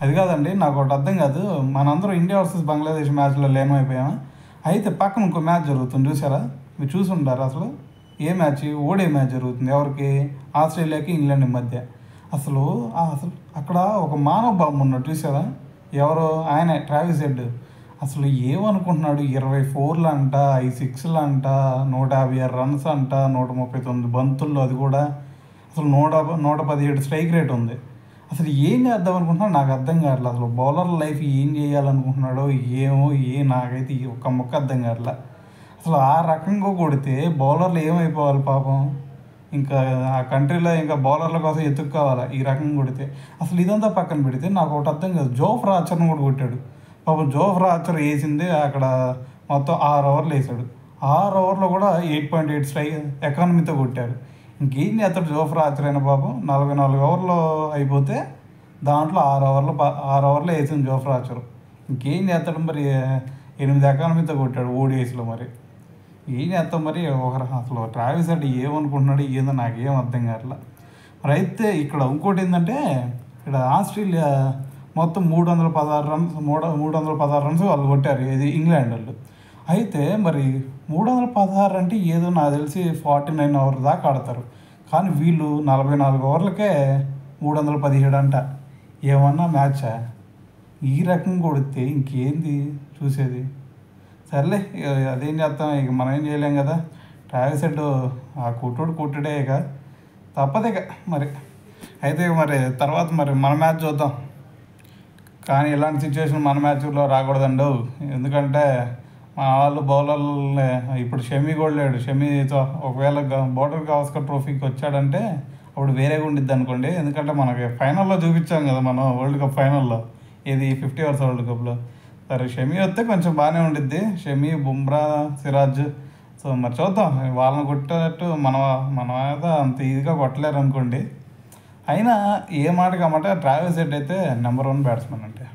అది కాదండి, నాకు ఒకటి అర్థం కాదు. మనందరం ఇండియా వర్సెస్ బంగ్లాదేశ్ మ్యాచ్లో లీనమైపోయామా? అయితే పక్కన ఇంకో మ్యాచ్ జరుగుతుంది చూసారా? మీరు చూసుంటారు అసలు. ఏ మ్యాచ్? ఓడే మ్యాచ్ జరుగుతుంది. ఎవరికి? ఆస్ట్రేలియాకి ఇంగ్లాండ్ మధ్య. అసలు అసలు అక్కడ ఒక మానవ బాంబు ఉన్నాడు చూసారా? ఎవరో ఆయనే, ట్రావిస్ హెడ్. అసలు ఏమనుకుంటున్నాడు? 24లు అంట, 5 సిక్స్లు అంట, 156 రన్స్ అంట, 139 బంతుల్లో, అది కూడా అసలు 117 స్ట్రైక్ రేట్ ఉంది. అసలు ఏం చేద్దాం అనుకుంటున్నాడు నాకు అర్థం కావట్లేదు. అసలు బౌలర్ లైఫ్ ఏం చేయాలనుకుంటున్నాడో ఏమో, నాకైతే ఒక్క ముక్క అర్థం కావట్లే. అసలు ఆ రకంగా కొడితే బౌలర్లు ఏమైపోవాలి పాపం. ఇంకా ఆ కంట్రీలో ఇంకా బౌలర్ల కోసం ఎత్తుక్కోవాలి ఈ రకంగా కొడితే. అసలు ఇదంతా పక్కన పెడితే నాకు ఒకటి అర్థం కాదు, జోఫ్రా ఆర్చర్ని కూడా కొట్టాడు పాపం. జోఫ్రా ఆర్చర్ వేసింది అక్కడ మొత్తం 6 ఓవర్లు వేసాడు. 6 ఓవర్లో కూడా 8.8 స్ట్రైక్ ఎకానమీతో కొట్టారు. ఇంకేం చేస్తాడు జోఫ్రా ఆర్చర్ అయిన పాపం. 44 ఓవర్లో అయిపోతే దాంట్లో 6 ఓవర్లో వేసింది జోఫ్రా ఆర్చర్. ఇంకేం చేస్తాడు మరి? 8 ఎకానమీతో కొట్టాడు ఓడిఐస్లో. మరి ఏం చేస్తాం మరి? అసలు ట్రావిస్ హెడ్ ఏమనుకుంటున్నాడు ఏందో నాకేం అర్థం కావట్లా. మరి అయితే ఇక్కడ ఇంకోటి ఏంటంటే, ఇక్కడ ఆస్ట్రేలియా మొత్తం 316 రన్స్ 316 రన్స్ వాళ్ళు కొట్టారు, ఇది ఇంగ్లాండ్ వాళ్ళు. అయితే మరి 316 అంటే ఏదో నాకు తెలిసి 49 ఓవర్ దాకా ఆడతారు. కానీ వీళ్ళు 44 ఓవర్లకే 317 అంట. ఏమన్నా మ్యాచా? ఈ రకంగా కొడితే ఇంకేంది చూసేది? సర్లే, అదేం చేస్తాం, ఇక మనం ఏం చేయలేం కదా. ట్రావిస్ హెడ్ ఆ కొట్టుడే ఇక తప్పదు ఇక మరి. అయితే మరి తర్వాత మరి మన మ్యాచ్ చూద్దాం. కానీ ఇలాంటి సిచ్యువేషన్ మన మ్యాచ్లో రాకూడదండు. ఎందుకంటే మా వాళ్ళు బౌలర్లు ఇప్పుడు షమీ కూడా లేడు. షమీతో ఒకవేళ బోర్డర్ గవాస్కర్ ట్రోఫీకి వచ్చాడంటే అప్పుడు వేరేగా ఉండిద్ది అనుకోండి. ఎందుకంటే మనకి ఫైనల్లో చూపించాం కదా మనం, వరల్డ్ కప్ ఫైనల్లో, ఇది 50 ఓవర్స్ వరల్డ్ కప్లో. సరే షమీ వస్తే కొంచెం బాగానే ఉండిద్ది. షమీ, బుమ్రా, సిరాజ్. సో మరి చూద్దాం. వాళ్ళని కొట్టేటట్టు మన అయితే అంత ఈజీగా కొట్టలేరు అనుకోండి. అయినా ఏ మాటకి అన్నమాట ట్రావిస్ హెడ్ అయితే నెంబర్ 1 బ్యాట్స్మెన్ అంటే.